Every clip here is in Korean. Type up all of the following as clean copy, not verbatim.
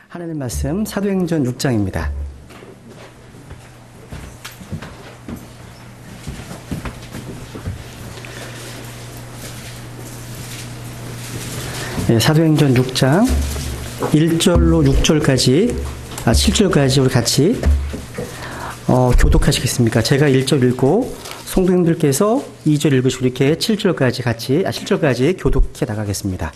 하나님 말씀 사도행전 6장입니다. 사도행전 6장 1절로 6절까지 7절까지 우리 같이 교독하시겠습니까? 제가 1절 읽고 성도님들께서 2절 읽으시고 이렇게 7절까지 교독해 나가겠습니다.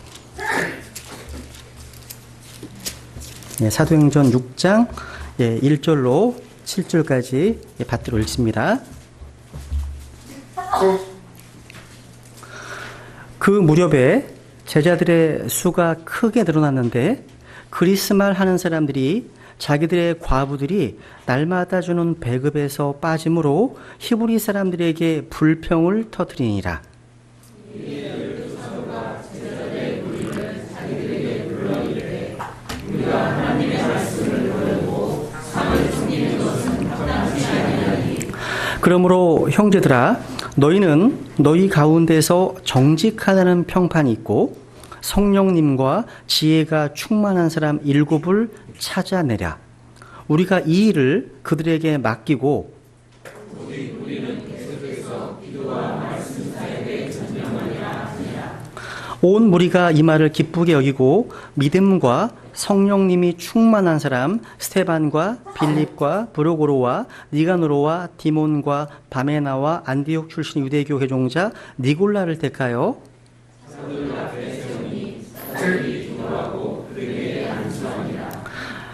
사도행전 6장 1절로 7절까지 받들어 읽습니다. 그 무렵에 제자들의 수가 크게 늘어났는데 그리스말 하는 사람들이 자기들의 과부들이 날마다 주는 배급에서 빠짐으로 히브리 사람들에게 불평을 터뜨리니라. 그러므로 형제들아, 너희는 너희 가운데서 정직하다는 평판이 있고 성령님과 지혜가 충만한 사람 7을 찾아내랴. 우리가 이 일을 그들에게 맡기고 온 무리가 이 말을 기쁘게 여기고 믿음과 성령님이 충만한 사람 스테반과 빌립과 브로고로와 니가노로와 디몬과 바메나와 안디옥 출신 유대교 회종자 니골라를 택하여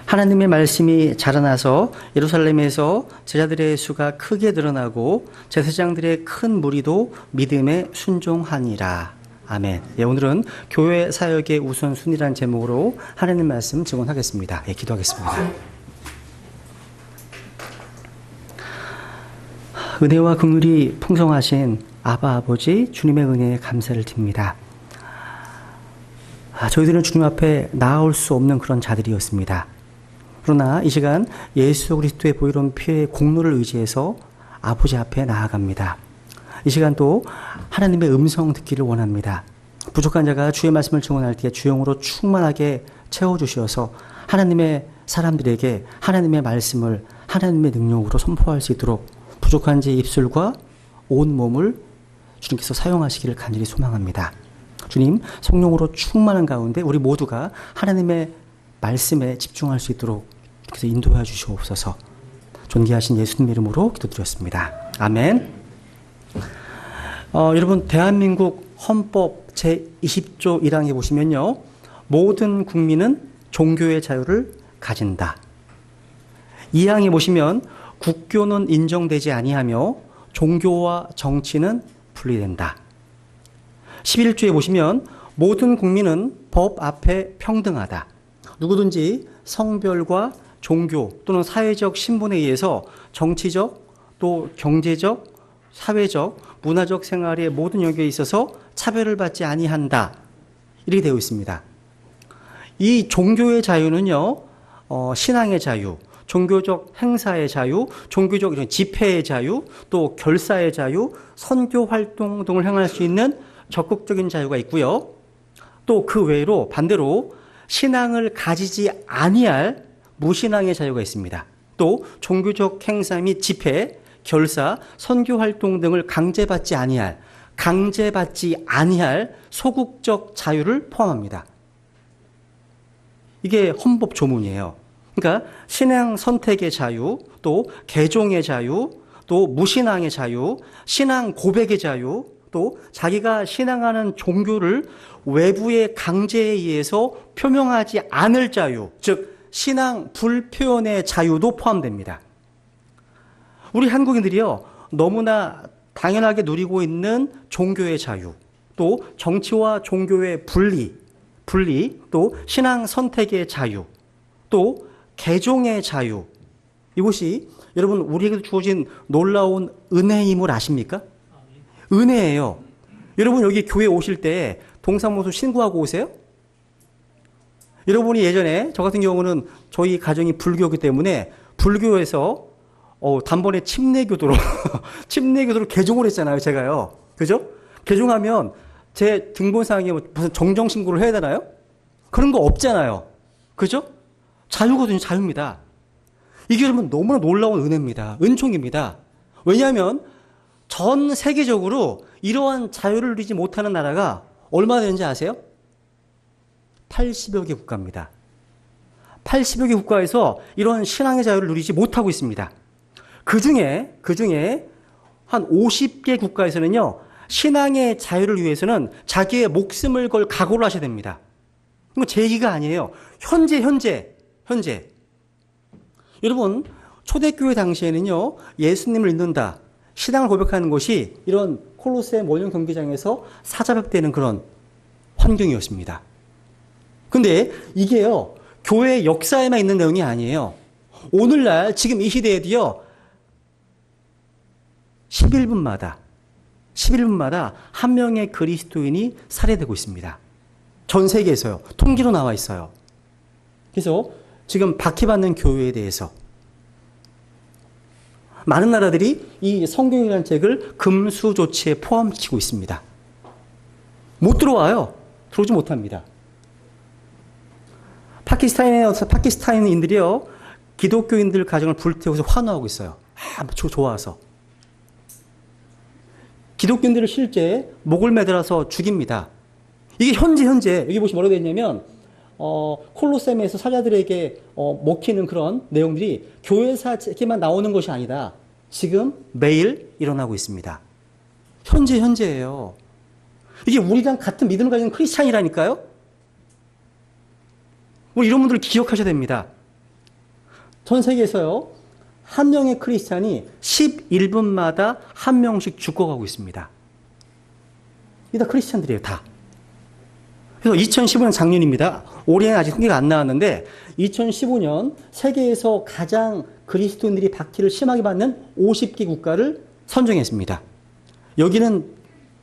하나님의 말씀이 자라나서 예루살렘에서 제자들의 수가 크게 늘어나고 제사장들의 큰 무리도 믿음에 순종하니라. 아멘. 오늘은 교회 사역의 우선순위라는 제목으로 하나님 말씀 증언하겠습니다. 기도하겠습니다. 은혜와 긍휼이 풍성하신 아바 아버지 주님의 은혜에 감사를 드립니다. 저희들은 주님 앞에 나아올 수 없는 그런 자들이었습니다. 그러나 이 시간 예수 그리스도의 보혈의 피의 공로를 의지해서 아버지 앞에 나아갑니다. 이 시간도 하나님의 음성 듣기를 원합니다. 부족한 자가 주의 말씀을 증언할 때 주영으로 충만하게 채워주셔서 하나님의 사람들에게 하나님의 말씀을 하나님의 능력으로 선포할 수 있도록 부족한 제 입술과 온 몸을 주님께서 사용하시기를 간절히 소망합니다. 주님, 성령으로 충만한 가운데 우리 모두가 하나님의 말씀에 집중할 수 있도록 그래서 인도해 주시옵소서. 존귀하신 예수님 이름으로 기도드렸습니다. 아멘. 여러분, 대한민국 헌법 제20조 1항에 보시면요, 모든 국민은 종교의 자유를 가진다. 2항에 보시면 국교는 인정되지 아니하며 종교와 정치는 분리된다. 11조에 보시면 모든 국민은 법 앞에 평등하다. 누구든지 성별과 종교 또는 사회적 신분에 의해서 정치적 또 경제적 사회적 문화적 생활의 모든 영역에 있어서 차별을 받지 아니한다. 이렇게 되어 있습니다. 이 종교의 자유는요, 신앙의 자유, 종교적 행사의 자유, 종교적 이런 집회의 자유, 또 결사의 자유, 선교 활동 등을 행할 수 있는 적극적인 자유가 있고요. 또 그 외로 반대로 신앙을 가지지 아니할 무신앙의 자유가 있습니다. 또 종교적 행사 및 집회, 결사, 선교 활동 등을 강제받지 아니할 소극적 자유를 포함합니다. 이게 헌법 조문이에요. 그러니까 신앙 선택의 자유, 또 개종의 자유, 또 무신앙의 자유, 신앙 고백의 자유, 또 자기가 신앙하는 종교를 외부의 강제에 의해서 표명하지 않을 자유, 즉 신앙 불표현의 자유도 포함됩니다. 우리 한국인들이요, 너무나 당연하게 누리고 있는 종교의 자유, 또 정치와 종교의 분리, 또 신앙 선택의 자유, 또 개종의 자유, 이것이 여러분 우리에게 주어진 놀라운 은혜임을 아십니까? 은혜예요. 여러분 여기 교회 오실 때 동사무소 신고하고 오세요? 여러분이 예전에 저 같은 경우는 저희 가정이 불교이기 때문에 불교에서 단번에 침례교도로 개종을 했잖아요, 제가요. 그죠? 개종하면 제 등본상에 무슨 정정신고를 해야 되나요? 그런 거 없잖아요. 그죠? 자유거든요. 자유입니다. 이게 여러분 너무나 놀라운 은혜입니다. 은총입니다. 왜냐하면 전 세계적으로 이러한 자유를 누리지 못하는 나라가 얼마나 되는지 아세요? 80여 개 국가입니다. 80여 개 국가에서 이런 신앙의 자유를 누리지 못하고 있습니다. 그 중에 한 50개 국가에서는요, 신앙의 자유를 위해서는 자기의 목숨을 걸 각오를 하셔야 됩니다. 이거 제 얘기가 아니에요. 현재. 여러분, 초대교회 당시에는요, 예수님을 믿는다, 신앙을 고백하는 것이 이런 콜로세움 원형 경기장에서 사자벽되는 그런 환경이었습니다. 근데 이게요, 교회 역사에만 있는 내용이 아니에요. 오늘날 지금 이 시대에도요, 11분마다 한 명의 그리스도인이 살해되고 있습니다. 전 세계에서요. 통계로 나와 있어요. 그래서 지금 박해받는 교회에 대해서 많은 나라들이 이 성경이라는 책을 금수 조치에 포함시키고 있습니다. 못 들어와요. 들어오지 못합니다. 파키스타인인들이요, 기독교인들 가정을 불태워서 환호하고 있어요. 좋아서. 기독교인들을 실제 목을 매달아서 죽입니다. 이게 현재 여기 보시면 뭐라고 되어 있냐면, 콜로세움에서 사자들에게 먹히는 그런 내용들이 교회사에만 나오는 것이 아니다. 지금 매일 일어나고 있습니다. 현재예요. 이게 우리랑 같은 믿음을 가진 크리스찬이라니까요. 우리 이런 분들을 기억하셔야 됩니다. 전 세계에서요, 한 명의 크리스찬이 11분마다 한 명씩 죽어가고 있습니다. 이게 다 크리스찬들이에요, 다. 그래서 2015년 작년입니다. 올해는 아직 통계가 안 나왔는데 2015년 세계에서 가장 그리스도인들이 박해를 심하게 받는 50개 국가를 선정했습니다. 여기는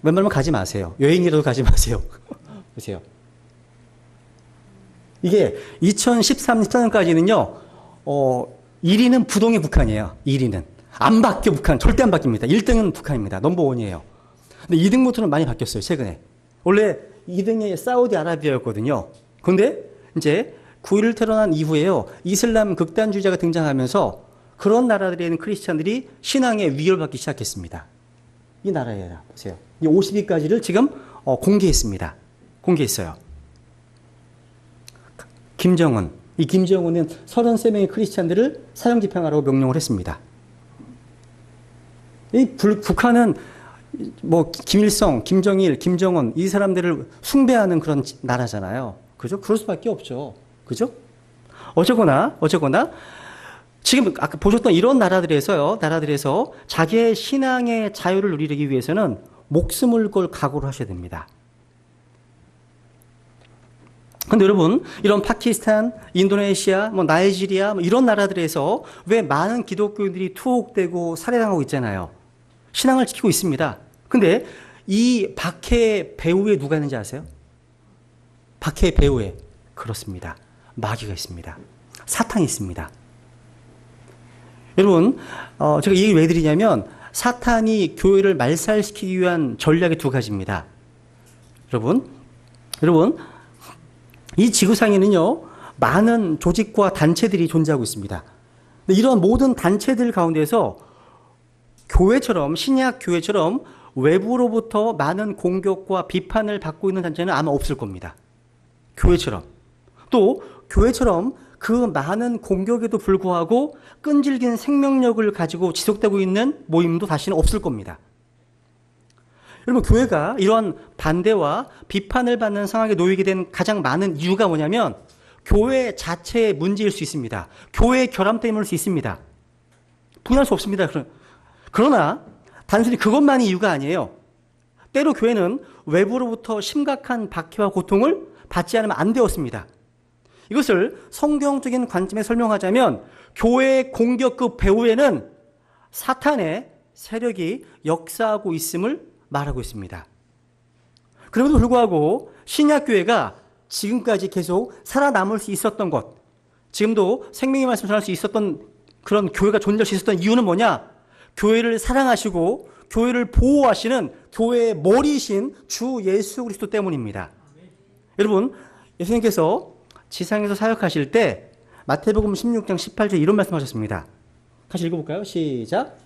웬만하면 가지 마세요. 여행이라도 가지 마세요. 보세요. 이게 2013, 14년까지는요, 1위는 부동의 북한이에요. 1위는. 안 바뀌어, 북한. 절대 안 바뀝니다. 1등은 북한입니다. 넘버원이에요. 근데 2등부터는 많이 바뀌었어요, 최근에. 원래 2등이 사우디아라비아였거든요. 근데 이제 9.11 테러 난 이후에요, 이슬람 극단주의자가 등장하면서 그런 나라들에 있는 크리스찬들이 신앙에 위협을 받기 시작했습니다. 이 나라에요. 보세요. 이 50위까지를 지금 공개했습니다. 공개했어요. 김정은. 이 김정은은 33명의 크리스찬들을 사형집행하라고 명령을 했습니다. 이 북한은 뭐 김일성, 김정일, 김정은 이 사람들을 숭배하는 그런 나라잖아요. 그죠? 그럴 수밖에 없죠. 그죠? 어쨌거나 지금 아까 보셨던 이런 나라들에서 자기의 신앙의 자유를 누리기 위해서는 목숨을 걸 각오를 하셔야 됩니다. 근데 여러분, 이런 파키스탄, 인도네시아, 나이지리아 이런 나라들에서 왜 많은 기독교인들이 투옥되고 살해당하고 있잖아요. 신앙을 지키고 있습니다. 근데 이 박해의 배후에 누가 있는지 아세요? 박해의 배후에, 그렇습니다, 마귀가 있습니다. 사탄이 있습니다. 여러분, 제가 이 얘기를 왜 드리냐면, 사탄이 교회를 말살시키기 위한 전략이 두 가지입니다. 여러분, 이 지구상에는요, 많은 조직과 단체들이 존재하고 있습니다. 근데 이런 모든 단체들 가운데서 교회처럼, 신약 교회처럼 외부로부터 많은 공격과 비판을 받고 있는 단체는 아마 없을 겁니다. 교회처럼. 또 교회처럼 그 많은 공격에도 불구하고 끈질긴 생명력을 가지고 지속되고 있는 모임도 다시는 없을 겁니다. 여러분, 교회가 이러한 반대와 비판을 받는 상황에 놓이게 된 가장 많은 이유가 뭐냐면, 교회 자체의 문제일 수 있습니다. 교회의 결함 때문일 수 있습니다. 부인할 수 없습니다. 그러나 단순히 그것만이 이유가 아니에요. 때로 교회는 외부로부터 심각한 박해와 고통을 받지 않으면 안 되었습니다. 이것을 성경적인 관점에 설명하자면, 교회의 공격 그 배후에는 사탄의 세력이 역사하고 있음을 말하고 있습니다. 그럼에도 불구하고 신약교회가 지금까지 계속 살아남을 수 있었던 것, 지금도 생명의 말씀을 전할 수 있었던 그런 교회가 존재할 수 있었던 이유는 뭐냐? 교회를 사랑하시고 교회를 보호하시는 교회의 머리이신 주 예수 그리스도 때문입니다. 여러분, 예수님께서 지상에서 사역하실 때 마태복음 16장 18절 이런 말씀하셨습니다. 다시 읽어볼까요? 시작.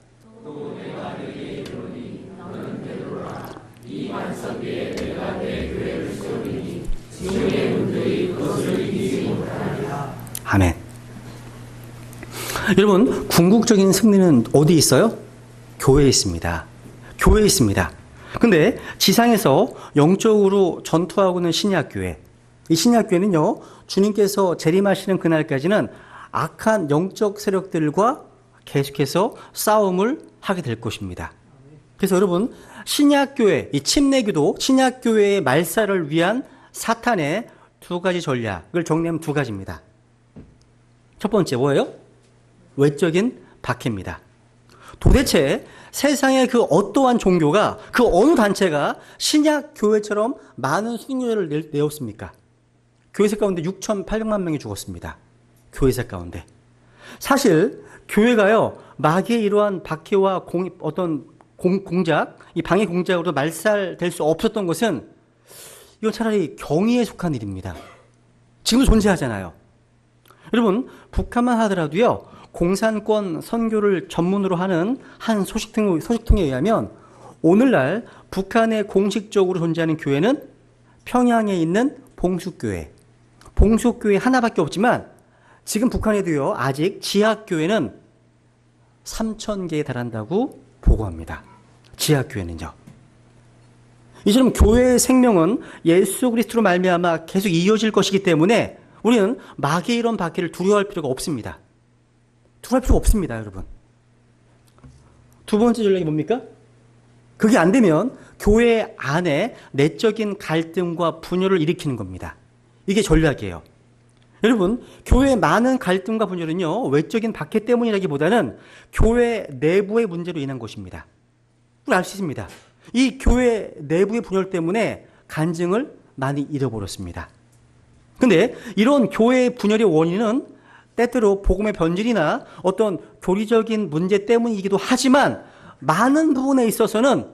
아멘. 여러분, 궁극적인 승리는 어디 있어요? 교회에 있습니다. 교회에 있습니다. 근데 지상에서 영적으로 전투하고는 신약교회. 이 신약교회는요, 주님께서 재림하시는 그날까지는 악한 영적 세력들과 계속해서 싸움을 하게 될 것입니다. 그래서 여러분, 신약교회, 이 침례교도 신약교회의 말살을 위한 사탄의 두 가지 전략을 정리하면 두 가지입니다. 첫 번째 뭐예요? 외적인 박해입니다. 도대체 세상의 그 어떠한 종교가, 그 어느 단체가 신약교회처럼 많은 순교자를 내었습니까? 교회사 가운데 6,800만 명이 죽었습니다. 교회사 가운데. 사실 교회가요, 마귀의 이러한 박해와 공작, 이 방해 공작으로 말살될 수 없었던 것은 이건 차라리 경의에 속한 일입니다. 지금도 존재하잖아요. 여러분, 북한만 하더라도요, 공산권 선교를 전문으로 하는 한 소식통에 의하면 오늘날 북한에 공식적으로 존재하는 교회는 평양에 있는 봉숙교회. 봉숙교회 하나밖에 없지만 지금 북한에도요, 아직 지하교회는 3,000개에 달한다고 보고합니다. 지하교회는요. 이처럼 교회의 생명은 예수 그리스도로 말미암아 계속 이어질 것이기 때문에 우리는 마귀의 이런 박해를 두려워할 필요가 없습니다. 두려워할 필요가 없습니다, 여러분. 두 번째 전략이 뭡니까? 그게 안 되면 교회 안에 내적인 갈등과 분열을 일으키는 겁니다. 이게 전략이에요. 여러분, 교회의 많은 갈등과 분열은요, 외적인 박해 때문이라기보다는 교회 내부의 문제로 인한 것입니다. 우리 알 수 있습니다. 이 교회 내부의 분열 때문에 간증을 많이 잃어버렸습니다. 근데 이런 교회의 분열의 원인은 때때로 복음의 변질이나 어떤 교리적인 문제 때문이기도 하지만 많은 부분에 있어서는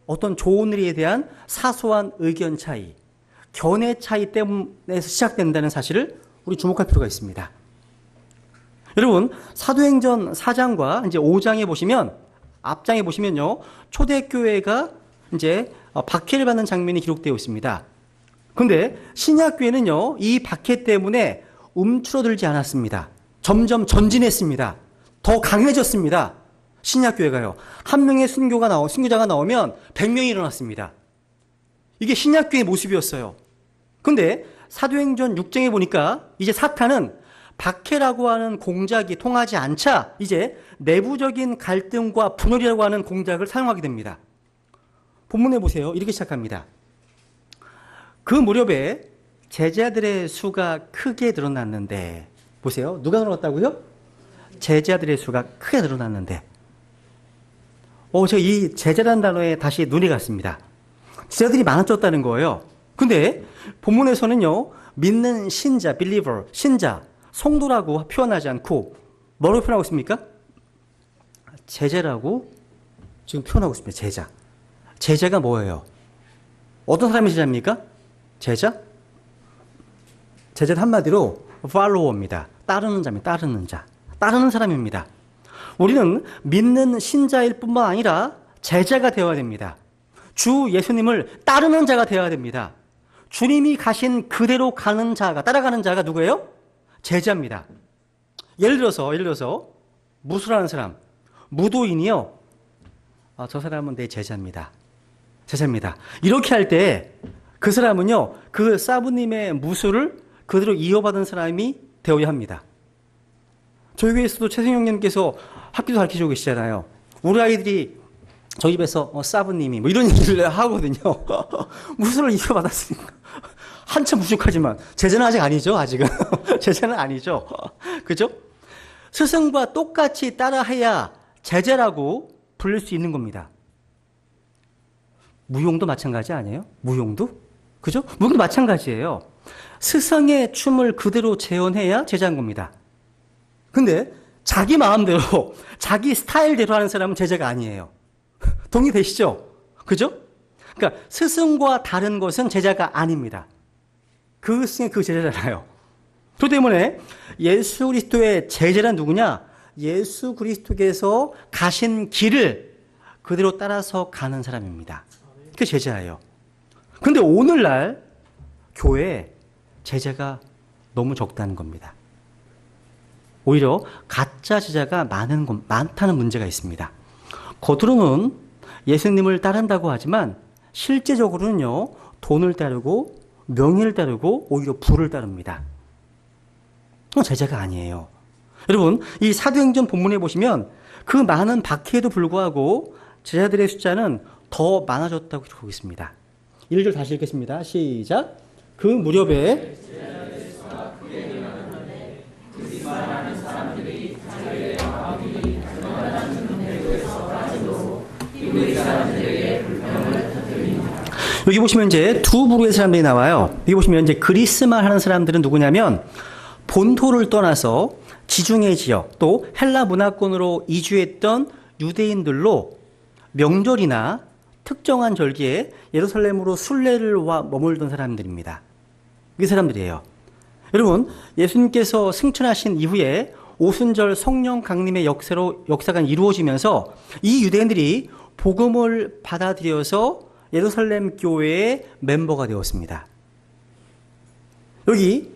어떤 좋은 일에 대한 사소한 의견 차이, 견해 차이 때문에서 시작된다는 사실을 우리 주목할 필요가 있습니다. 여러분, 사도행전 4장과 이제 5장에 보시면, 앞장에 보시면요, 초대교회가 이제 박해를 받는 장면이 기록되어 있습니다. 그런데 신약교회는요, 이 박해 때문에 움츠러들지 않았습니다. 점점 전진했습니다. 더 강해졌습니다. 신약교회가요. 한 명의 순교자가 나오면 100명이 일어났습니다. 이게 신약교회의 모습이었어요. 그런데 사도행전 6장에 보니까 이제 사탄은 박해라고 하는 공작이 통하지 않자 이제 내부적인 갈등과 분열이라고 하는 공작을 사용하게 됩니다. 본문에 보세요. 이렇게 시작합니다. 그 무렵에 제자들의 수가 크게 늘어났는데, 보세요. 누가 늘어났다고요? 제자들의 수가 크게 늘어났는데. 제가 이 제자라는 단어에 다시 눈이 갔습니다. 제자들이 많아졌다는 거예요. 근데 본문에서는요, 믿는 신자, believer, 신자, 성도라고 표현하지 않고 뭐라고 표현하고 있습니까? 제자라고 지금 표현하고 있습니다. 제자. 제자가 뭐예요? 어떤 사람이 제자입니까? 제자? 제자는 한마디로 follower입니다. 따르는 자입니다. 따르는 자. 따르는 사람입니다. 우리는 믿는 신자일 뿐만 아니라 제자가 되어야 됩니다. 주 예수님을 따르는 자가 되어야 됩니다. 주님이 가신 그대로 가는 자가, 따라가는 자가 누구예요? 제자입니다. 예를 들어서 무술하는 사람, 무도인이요. 저 사람은 내 제자입니다. 제자입니다. 이렇게 할 때 그 사람은요, 그 사부님의 무술을 그대로 이어받은 사람이 되어야 합니다. 저희 교회에서도 최승영님께서 학교도 가르치고 계시잖아요. 우리 아이들이 저희 집에서 사부님이 뭐 이런 얘기를 하거든요. 무술을 이어받았으니까. 한참 부족하지만 제자는 아직 아니죠. 아직은. 제자는 아니죠. 그죠? 스승과 똑같이 따라해야 제자라고 부를 수 있는 겁니다. 무용도 마찬가지 아니에요? 무용도? 그죠? 무용도 마찬가지예요. 스승의 춤을 그대로 재현해야 제자인 겁니다. 근데 자기 마음대로, 자기 스타일대로 하는 사람은 제자가 아니에요. 동의되시죠? 그죠? 그러니까 스승과 다른 것은 제자가 아닙니다. 그 스승이 그 제자잖아요. 그렇기 때문에 예수 그리스도의 제자란 누구냐? 예수 그리스도께서 가신 길을 그대로 따라서 가는 사람입니다. 그게 제자예요. 그런데 오늘날 교회에 제자가 너무 적다는 겁니다. 오히려 가짜 제자가 많다는 문제가 있습니다. 겉으로는 예수님을 따른다고 하지만 실제적으로는요, 돈을 따르고 명예를 따르고 오히려 부를 따릅니다. 제자가 아니에요. 여러분, 이 사도행전 본문에 보시면 그 많은 박해에도 불구하고 제자들의 숫자는 더 많아졌다고 기록하고 있습니다. 1절 다시 읽겠습니다. 시작. 그 무렵에 여기 보시면 이제 두 부류의 사람들이 나와요. 여기 보시면 이제 그리스말 하는 사람들은 누구냐면 본토를 떠나서 지중해 지역 또 헬라 문화권으로 이주했던 유대인들로 명절이나 특정한 절기에 예루살렘으로 순례를 와 머물던 사람들입니다. 이 사람들이에요. 여러분, 예수님께서 승천하신 이후에 오순절 성령 강림의 역사가 이루어지면서 이 유대인들이 복음을 받아들여서 예루살렘 교회의 멤버가 되었습니다. 여기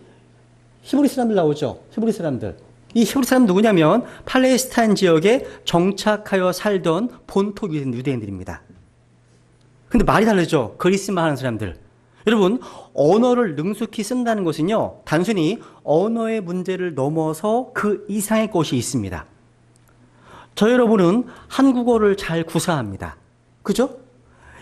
히브리 사람들 나오죠? 히브리 사람들. 이 히브리 사람 누구냐면 팔레스타인 지역에 정착하여 살던 본토 유대인들입니다. 근데 말이 다르죠? 그리스말 하는 사람들. 여러분, 언어를 능숙히 쓴다는 것은요, 단순히 언어의 문제를 넘어서 그 이상의 것이 있습니다. 저 여러분은 한국어를 잘 구사합니다. 그죠?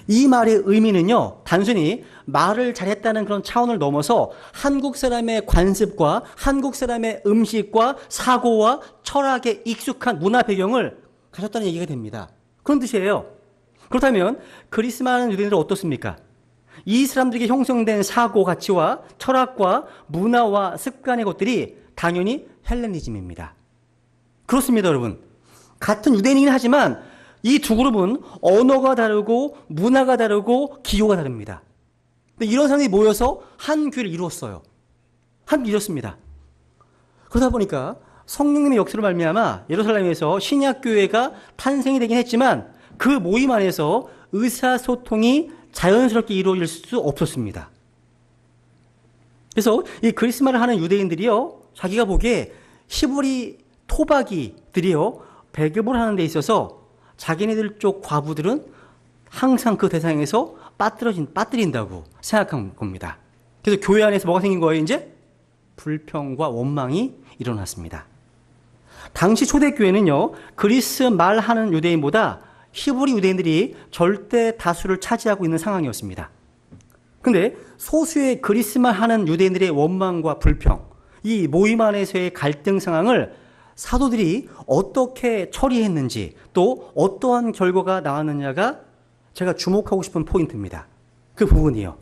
이 말의 의미는요, 단순히 말을 잘했다는 그런 차원을 넘어서 한국 사람의 관습과 한국 사람의 음식과 사고와 철학에 익숙한 문화 배경을 가졌다는 얘기가 됩니다. 그런 뜻이에요. 그렇다면 그리스말 유대인들은 어떻습니까? 이 사람들에게 형성된 사고 가치와 철학과 문화와 습관의 것들이 당연히 헬레니즘입니다. 그렇습니다, 여러분. 같은 유대인이긴 하지만 이 두 그룹은 언어가 다르고 문화가 다르고 기호가 다릅니다. 근데 이런 사람들이 모여서 한 교회를 이루었어요. 한 교회를 이뤘습니다. 그러다 보니까 성령님의 역사로 말미암아 예루살렘에서 신약교회가 탄생이 되긴 했지만 그 모임 안에서 의사소통이 자연스럽게 이루어질 수 없었습니다. 그래서 이 그리스말을 하는 유대인들이요, 자기가 보기에 히브리 토박이들이요, 배급을 하는 데 있어서 자기네들 쪽 과부들은 항상 그 대상에서 빠뜨린다고 생각한 겁니다. 그래서 교회 안에서 뭐가 생긴 거예요, 이제? 불평과 원망이 일어났습니다. 당시 초대교회는요, 그리스 말 하는 유대인보다 히브리 유대인들이 절대 다수를 차지하고 있는 상황이었습니다. 근데 소수의 그리스말 하는 유대인들의 원망과 불평, 이 모임 안에서의 갈등 상황을 사도들이 어떻게 처리했는지 또 어떠한 결과가 나왔느냐가 제가 주목하고 싶은 포인트입니다. 그 부분이요.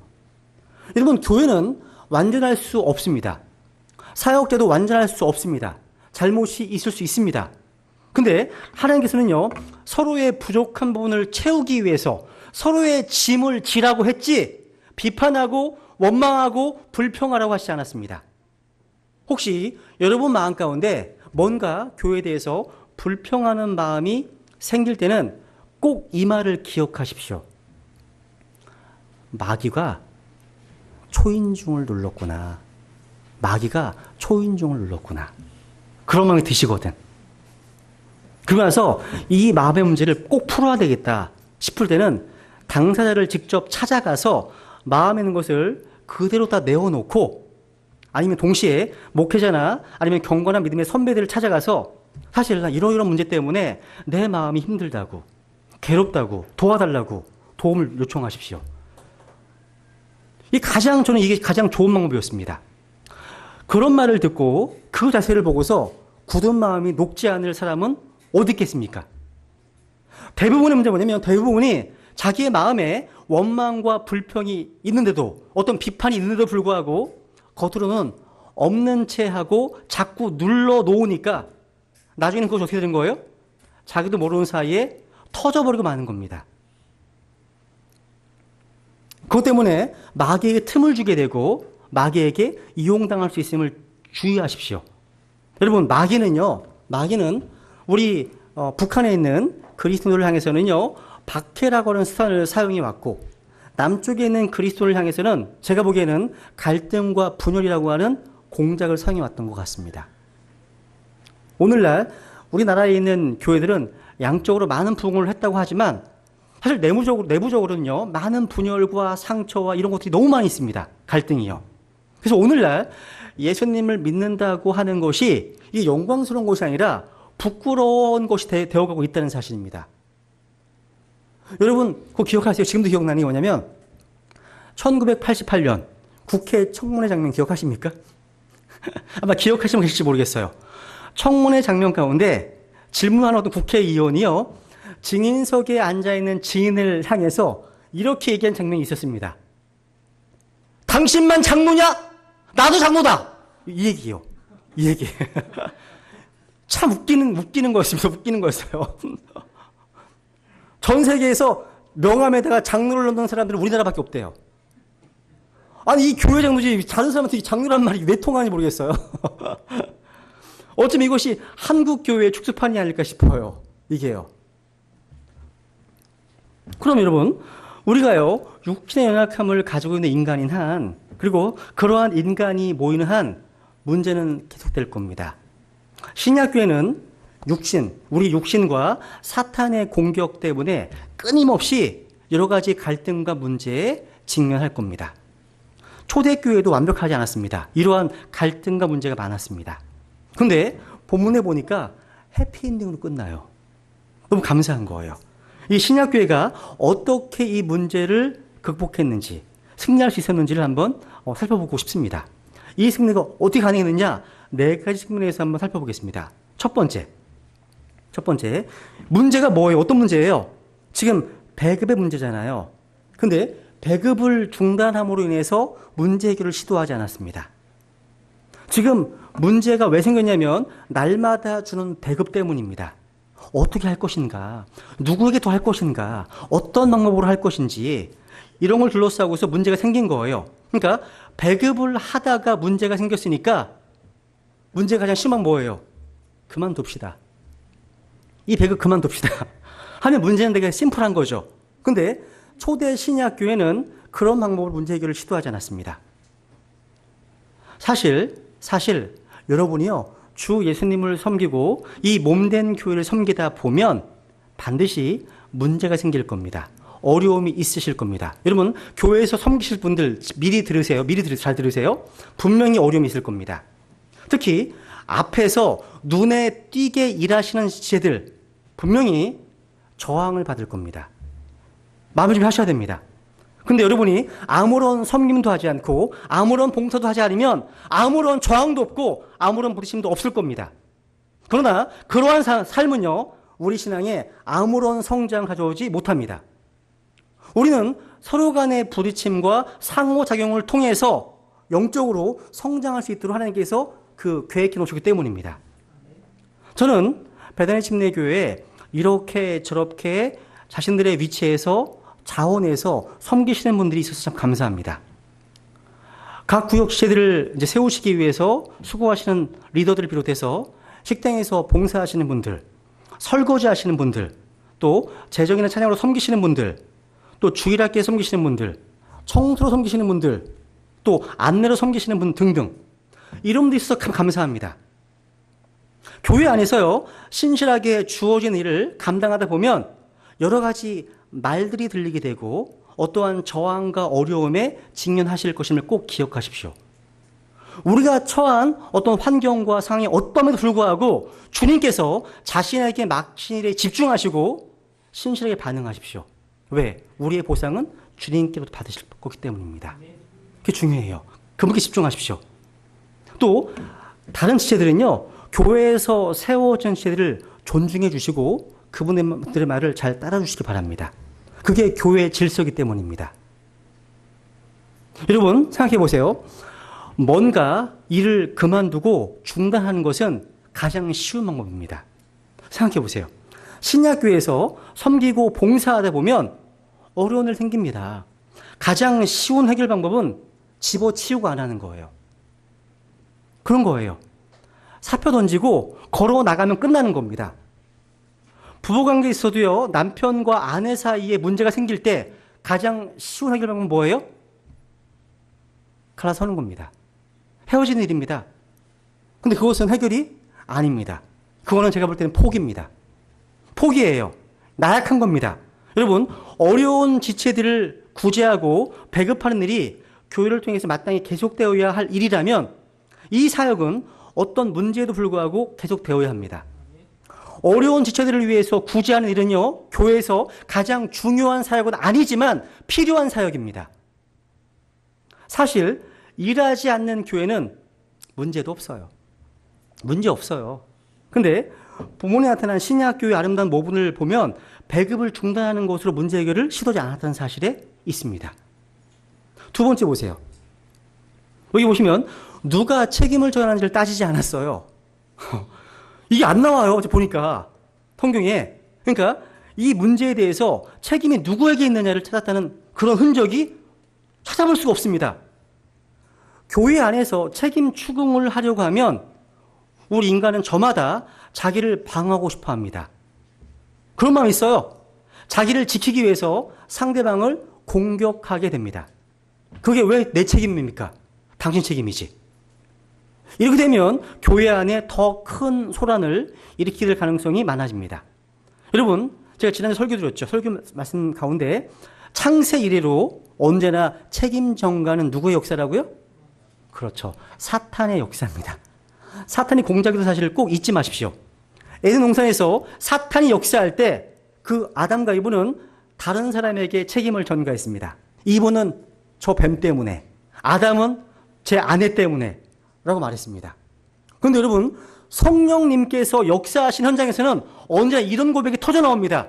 여러분, 교회는 완전할 수 없습니다. 사역자도 완전할 수 없습니다. 잘못이 있을 수 있습니다. 근데 하나님께서는요, 서로의 부족한 부분을 채우기 위해서 서로의 짐을 지라고 했지 비판하고 원망하고 불평하라고 하시지 않았습니다. 혹시 여러분 마음 가운데 뭔가 교회에 대해서 불평하는 마음이 생길 때는 꼭 이 말을 기억하십시오. 마귀가 초인종을 눌렀구나. 마귀가 초인종을 눌렀구나. 그런 마음이 드시거든. 그러면서 이 마음의 문제를 꼭 풀어야 되겠다 싶을 때는 당사자를 직접 찾아가서 마음에 있는 것을 그대로 다 내어놓고, 아니면 동시에 목회자나 아니면 경건한 믿음의 선배들을 찾아가서 사실 나 이러이러한 문제 때문에 내 마음이 힘들다고, 괴롭다고, 도와달라고 도움을 요청하십시오. 저는 이게 가장 좋은 방법이었습니다. 그런 말을 듣고 그 자세를 보고서 굳은 마음이 녹지 않을 사람은 어디 있겠습니까? 대부분의 문제가 뭐냐면 대부분이 자기의 마음에 원망과 불평이 있는데도, 어떤 비판이 있는데도 불구하고 겉으로는 없는 채 하고 자꾸 눌러 놓으니까 나중에는 그것이 어떻게 되는 거예요? 자기도 모르는 사이에 터져버리고 마는 겁니다. 그것 때문에 마귀에게 틈을 주게 되고 마귀에게 이용당할 수 있음을 주의하십시오. 여러분, 마귀는 우리 북한에 있는 그리스도를 향해서는요, 박해라고 하는 수단을 사용해 왔고, 남쪽에 있는 그리스도를 향해서는 제가 보기에는 갈등과 분열이라고 하는 공작을 사용해 왔던 것 같습니다. 오늘날 우리나라에 있는 교회들은 양쪽으로 많은 부흥을 했다고 하지만 사실 내부적으로는요, 많은 분열과 상처와 이런 것들이 너무 많이 있습니다. 갈등이요. 그래서 오늘날 예수님을 믿는다고 하는 것이 이게 영광스러운 것이 아니라 부끄러운 것이 되어가고 있다는 사실입니다. 여러분, 그거 기억하세요? 지금도 기억나는 게 뭐냐면 1988년 국회 청문회 장면 기억하십니까? 아마 기억하시면 계실지 모르겠어요. 청문회 장면 가운데 질문하는 어떤 국회의원이요, 증인석에 앉아있는 증인을 향해서 이렇게 얘기한 장면이 있었습니다. 당신만 장로냐? 나도 장로다! 이 얘기요. 이 얘기. 참 웃기는 거였습니다. 웃기는 거였어요. 전 세계에서 명함에다가 장로를 넣는 사람들은 우리나라밖에 없대요. 아니, 이 교회 장로지, 다른 사람한테 장로란 말이 왜 통하는지 모르겠어요. 어쩌면 이것이 한국 교회의 축소판이 아닐까 싶어요. 이게요. 그럼 여러분, 우리가요, 육신의 연약함을 가지고 있는 인간인 한, 그리고 그러한 인간이 모이는 한, 문제는 계속될 겁니다. 신약교회는 우리 육신과 사탄의 공격 때문에 끊임없이 여러 가지 갈등과 문제에 직면할 겁니다. 초대교회도 완벽하지 않았습니다. 이러한 갈등과 문제가 많았습니다. 근데 본문에 보니까 해피엔딩으로 끝나요. 너무 감사한 거예요. 이 신약교회가 어떻게 이 문제를 극복했는지, 승리할 수 있었는지를 한번 살펴보고 싶습니다. 이 승리가 어떻게 가능했느냐? 네 가지 측면에서 한번 살펴보겠습니다. 첫 번째, 문제가 뭐예요? 어떤 문제예요? 지금 배급의 문제잖아요. 근데 배급을 중단함으로 인해서 문제 해결을 시도하지 않았습니다. 지금 문제가 왜 생겼냐면 날마다 주는 배급 때문입니다. 어떻게 할 것인가? 누구에게 더 할 것인가? 어떤 방법으로 할 것인지 이런 걸 둘러싸고서 문제가 생긴 거예요. 그러니까 배급을 하다가 문제가 생겼으니까 문제가 가장 심한 뭐예요? 그만둡시다. 이 배급 그만둡시다. 하면 문제는 되게 심플한 거죠. 근데 초대 신약 교회는 그런 방법으로 문제 해결을 시도하지 않았습니다. 사실 여러분이요, 주 예수님을 섬기고 이 몸된 교회를 섬기다 보면 반드시 문제가 생길 겁니다. 어려움이 있으실 겁니다. 여러분, 교회에서 섬기실 분들 미리 잘 들으세요. 분명히 어려움이 있을 겁니다. 특히 앞에서 눈에 띄게 일하시는 지체들 분명히 저항을 받을 겁니다. 마음을 좀 하셔야 됩니다. 근데 여러분이 아무런 섬김도 하지 않고 아무런 봉사도 하지 않으면 아무런 저항도 없고 아무런 부딪힘도 없을 겁니다. 그러나 그러한 삶은요, 우리 신앙에 아무런 성장을 가져오지 못합니다. 우리는 서로 간의 부딪힘과 상호작용을 통해서 영적으로 성장할 수 있도록 하나님께서 그 계획해 놓으셨기 때문입니다. 저는 베다니 침례교회에 이렇게 저렇게 자신들의 위치에서 자원해서 섬기시는 분들이 있어서 참 감사합니다. 각 구역 지체들을 이제 세우시기 위해서 수고하시는 리더들을 비롯해서 식당에서 봉사하시는 분들, 설거지 하시는 분들, 또 재정이나 찬양으로 섬기시는 분들, 또 주일학교에 섬기시는 분들, 청소로 섬기시는 분들, 또 안내로 섬기시는 분 등등 이런 분들이 있어서 참 감사합니다. 교회 안에서요, 신실하게 주어진 일을 감당하다 보면 여러 가지 말들이 들리게 되고 어떠한 저항과 어려움에 직면하실 것임을 꼭 기억하십시오. 우리가 처한 어떤 환경과 상황이 어떠함에도 불구하고 주님께서 자신에게 맡긴 일에 집중하시고 신실하게 반응하십시오. 왜? 우리의 보상은 주님께로부터 받으실 거기 때문입니다. 그게 중요해요. 그분께 집중하십시오. 또 다른 지체들은요, 교회에서 세워진 지체들을 존중해 주시고 그분들의 말을 잘 따라주시기 바랍니다. 그게 교회의 질서이기 때문입니다. 여러분 생각해 보세요. 뭔가 일을 그만두고 중단하는 것은 가장 쉬운 방법입니다. 생각해 보세요. 신약교회에서 섬기고 봉사하다 보면 어려운 일 생깁니다. 가장 쉬운 해결 방법은 집어치우고 안 하는 거예요. 그런 거예요. 사표 던지고 걸어 나가면 끝나는 겁니다. 부부관계에 있어도요, 남편과 아내 사이에 문제가 생길 때 가장 쉬운 해결 방법은 뭐예요? 갈라서는 겁니다. 헤어지는 일입니다. 근데 그것은 해결이 아닙니다. 그거는 제가 볼 때는 포기입니다. 포기예요. 나약한 겁니다. 여러분, 어려운 지체들을 구제하고 배급하는 일이 교회를 통해서 마땅히 계속되어야 할 일이라면 이 사역은 어떤 문제에도 불구하고 계속되어야 합니다. 어려운 지체들을 위해서 구제하는 일은요, 교회에서 가장 중요한 사역은 아니지만 필요한 사역입니다. 사실 일하지 않는 교회는 문제도 없어요. 문제 없어요. 근데 본문에 나타난 신약교회 아름다운 모분을 보면 배급을 중단하는 것으로 문제 해결을 시도하지 않았다는 사실에 있습니다. 두 번째 보세요. 여기 보시면 누가 책임을 져야 하는지를 따지지 않았어요. 이게 안 나와요. 보니까 성경에. 그러니까 이 문제에 대해서 책임이 누구에게 있느냐를 찾았다는 그런 흔적이 찾아볼 수가 없습니다. 교회 안에서 책임 추궁을 하려고 하면 우리 인간은 저마다 자기를 방어하고 싶어 합니다. 그런 마음이 있어요. 자기를 지키기 위해서 상대방을 공격하게 됩니다. 그게 왜 내 책임입니까? 당신 책임이지. 이렇게 되면 교회 안에 더 큰 소란을 일으키게 될 가능성이 많아집니다. 여러분, 제가 지난주에 설교 드렸죠. 설교 말씀 가운데 창세 이래로 언제나 책임 전가는 누구의 역사라고요? 그렇죠. 사탄의 역사입니다. 사탄이 공작에도 사실을 꼭 잊지 마십시오. 에덴 동산에서 사탄이 역사할 때 그 아담과 이브는 다른 사람에게 책임을 전가했습니다. 이브는 저 뱀 때문에, 아담은 제 아내 때문에 라고 말했습니다. 그런데 여러분, 성령님께서 역사하신 현장에서는 언제나 이런 고백이 터져 나옵니다.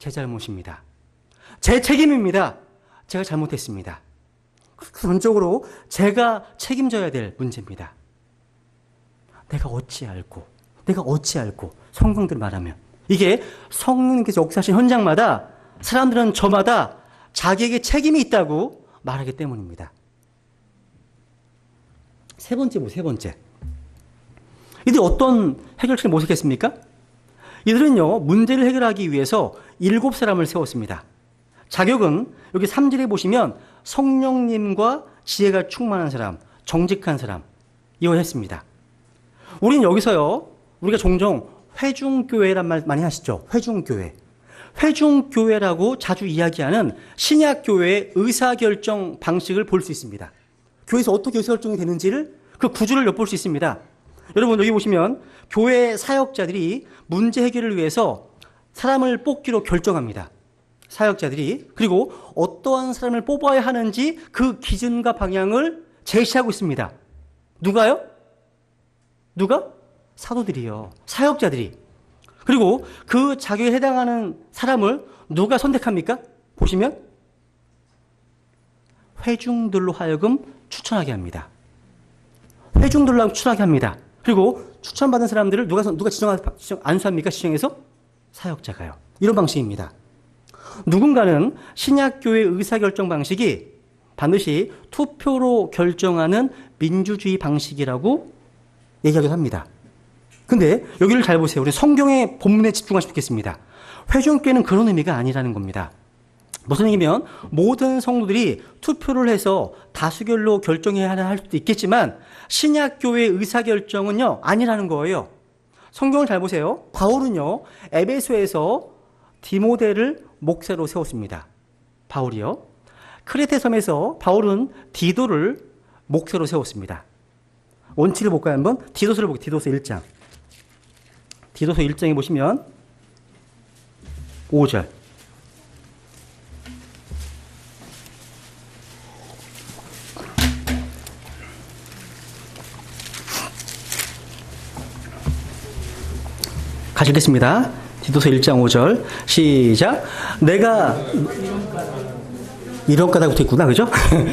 제 잘못입니다. 제 책임입니다. 제가 잘못했습니다. 근본적으로 제가 책임져야 될 문제입니다. 내가 어찌 알고 성경들 말하면 이게 성령님께서 역사하신 현장마다 사람들은 저마다 자기에게 책임이 있다고 말하기 때문입니다. 세 번째. 이들이 어떤 해결책을 모색했습니까? 이들은요, 문제를 해결하기 위해서 7사람을 세웠습니다. 자격은 여기 3절에 보시면 성령님과 지혜가 충만한 사람, 정직한 사람, 이걸 했습니다. 우린 여기서요, 우리가 종종 회중교회란 말 많이 하시죠? 회중교회. 회중교회라고 자주 이야기하는 신약교회의 의사결정 방식을 볼 수 있습니다. 교회에서 어떻게 의사결정이 되는지를 그 구조를 엿볼 수 있습니다. 여러분, 여기 보시면 교회 사역자들이 문제 해결을 위해서 사람을 뽑기로 결정합니다. 사역자들이. 그리고 어떠한 사람을 뽑아야 하는지 그 기준과 방향을 제시하고 있습니다. 누가요? 누가? 사도들이요. 사역자들이. 그리고 그 자격에 해당하는 사람을 누가 선택합니까? 보시면 회중들로 하여금 추천하게 합니다. 회중들로 하여금 추천하게 합니다. 그리고 추천받은 사람들을 누가 안수합니까? 시청에서? 사역자가요. 이런 방식입니다. 누군가는 신약교회 의사결정 방식이 반드시 투표로 결정하는 민주주의 방식이라고 얘기하기도 합니다. 근데 여기를 잘 보세요. 우리 성경의 본문에 집중하시면 좋겠습니다. 회중교회는 그런 의미가 아니라는 겁니다. 무슨 얘기면 모든 성도들이 투표를 해서 다수결로 결정해야 할 수도 있겠지만 신약교회의 의사결정은요, 아니라는 거예요. 성경을 잘 보세요. 바울은요, 에베소에서 디모데를 목사로 세웠습니다. 바울이요. 크레테 섬에서 바울은 디도를 목사로 세웠습니다. 원칙을 볼까요? 한번 디도서를 볼게요. 디도서 1장. 디도서 1장에 보시면 5절. 가시겠습니다. 디도서 1장 5절. 시작. 내가 이런 까닭부터 있구나. 그죠?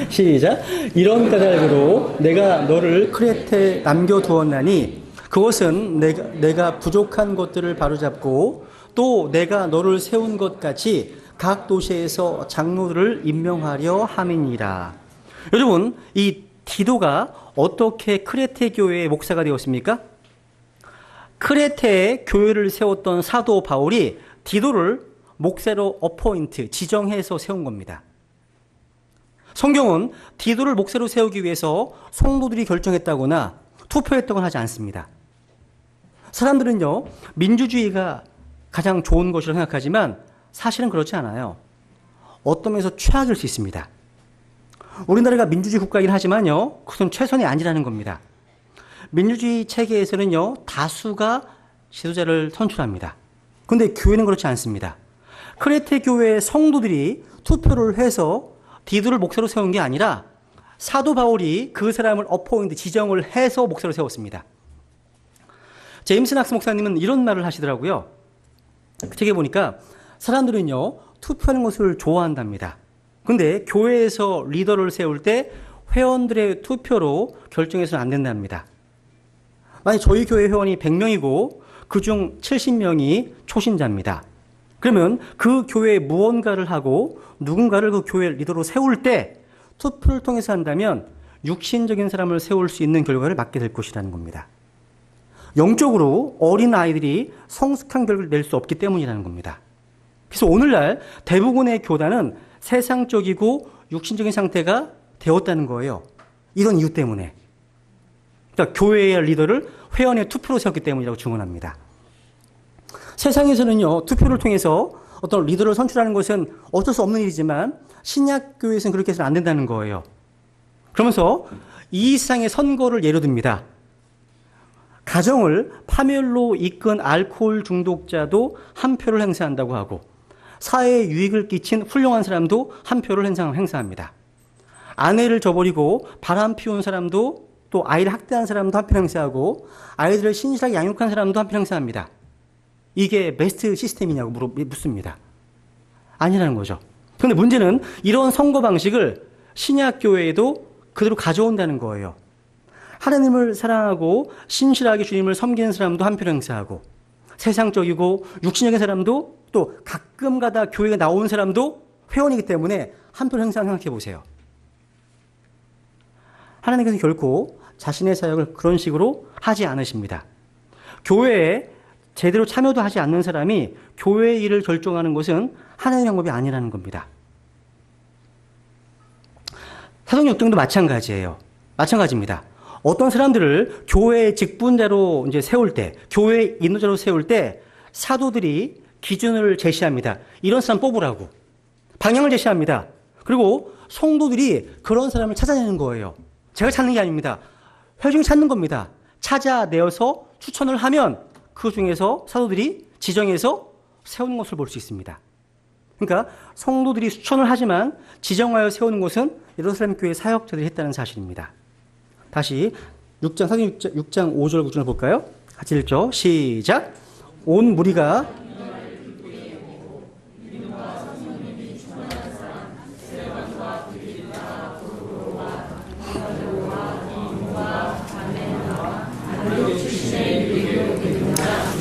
시작. 이런 까닭으로 내가 너를 크레테에 남겨두었나니 그것은 내가 부족한 것들을 바로잡고 또 내가 너를 세운 것 같이 각 도시에서 장로들을 임명하려 함이니라. 여러분, 이 디도가 어떻게 크레테 교회의 목사가 되었습니까? 크레테에 교회를 세웠던 사도 바울이 디도를 목사로 지정해서 세운 겁니다. 성경은 디도를 목사로 세우기 위해서 성도들이 결정했다거나 투표했다거나 하지 않습니다. 사람들은요, 민주주의가 가장 좋은 것이라고 생각하지만 사실은 그렇지 않아요. 어떤 면에서 최악일 수 있습니다. 우리나라가 민주주의 국가이긴 하지만요, 그것은 최선이 아니라는 겁니다. 민주주의 체계에서는요, 다수가 지도자를 선출합니다. 그런데 교회는 그렇지 않습니다. 크레테 교회의 성도들이 투표를 해서 디도를 목사로 세운 게 아니라 사도 바울이 그 사람을 지정을 해서 목사로 세웠습니다. 제임스 낙스 목사님은 이런 말을 하시더라고요. 그 책에 보니까 사람들은요, 투표하는 것을 좋아한답니다. 근데 교회에서 리더를 세울 때 회원들의 투표로 결정해서는 안 된답니다. 만약 저희 교회 회원이 100명이고 그중 70명이 초신자입니다. 그러면 그 교회에 무언가를 하고 누군가를 그 교회 리더로 세울 때 투표를 통해서 한다면 육신적인 사람을 세울 수 있는 결과를 맞게 될 것이라는 겁니다. 영적으로 어린 아이들이 성숙한 결과를 낼 수 없기 때문이라는 겁니다. 그래서 오늘날 대부분의 교단은 세상적이고 육신적인 상태가 되었다는 거예요. 이런 이유 때문에. 그러니까 교회의 리더를 회원의 투표로 세웠기 때문이라고 증언합니다. 세상에서는요, 투표를 통해서 어떤 리더를 선출하는 것은 어쩔 수 없는 일이지만 신약교회에서는 그렇게 해서는 안 된다는 거예요. 그러면서 이 세상의 선거를 예로 듭니다. 가정을 파멸로 이끈 알코올 중독자도 한 표를 행사한다고 하고 사회에 유익을 끼친 훌륭한 사람도 한 표를 행사합니다. 아내를 저버리고 바람 피운 사람도 또 아이를 학대한 사람도 한 표 행사하고 아이들을 신실하게 양육한 사람도 한 표 행사합니다. 이게 베스트 시스템이냐고 묻습니다. 아니라는 거죠. 그런데 문제는 이런 선거 방식을 신약교회에도 그대로 가져온다는 거예요. 하나님을 사랑하고 신실하게 주님을 섬기는 사람도 한 표를 행사하고 세상적이고 육신적인 사람도 또 가끔가다 교회에 나오는 사람도 회원이기 때문에 한 표를 행사하는 생각해 보세요. 하나님께서 결코 자신의 사역을 그런 식으로 하지 않으십니다. 교회에 제대로 참여도 하지 않는 사람이 교회의 일을 결정하는 것은 하나님의 방법이 아니라는 겁니다. 사도행전 6장도 마찬가지입니다. 어떤 사람들을 교회의 직분자로 이제 세울 때, 교회 인도자로 세울 때 사도들이 기준을 제시합니다. 이런 사람 뽑으라고. 방향을 제시합니다. 그리고 성도들이 그런 사람을 찾아내는 거예요. 제가 찾는 게 아닙니다. 회중이 찾는 겁니다. 찾아내어서 추천을 하면 그 중에서 사도들이 지정해서 세우는 것을 볼 수 있습니다. 그러니까 성도들이 추천을 하지만 지정하여 세우는 것은 예루살렘 교회 사역자들이 했다는 사실입니다. 다시 사도행전 6장 5절 9절 볼까요? 같이 읽죠. 시작. 온 무리가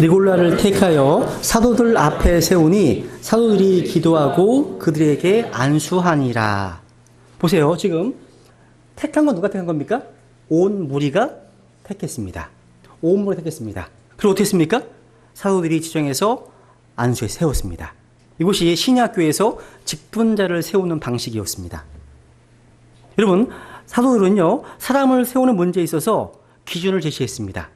리골라를 택하여 사도들 앞에 세우니 사도들이 기도하고 그들에게 안수하니라. 보세요. 지금 택한 건 누가 택한 겁니까? 온 무리가 택했습니다. 온 무리가 택했습니다. 그리고 어떻게 했습니까? 사도들이 지정해서 안수에 세웠습니다. 이것이 신약교회에서 직분자를 세우는 방식이었습니다. 여러분, 사도들은요, 사람을 세우는 문제에 있어서 기준을 제시했습니다.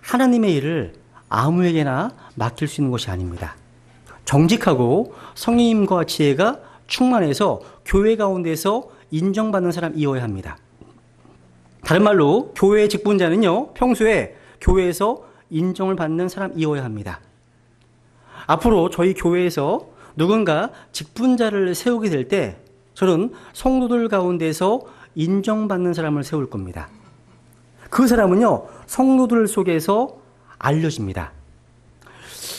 하나님의 일을 아무에게나 맡길 수 있는 것이 아닙니다. 정직하고 성령님과 지혜가 충만해서 교회 가운데서 인정받는 사람이어야 합니다. 다른 말로 교회의 직분자는요, 평소에 교회에서 인정을 받는 사람이어야 합니다. 앞으로 저희 교회에서 누군가 직분자를 세우게 될 때 저는 성도들 가운데서 인정받는 사람을 세울 겁니다. 그 사람은요, 성도들 속에서 알려집니다.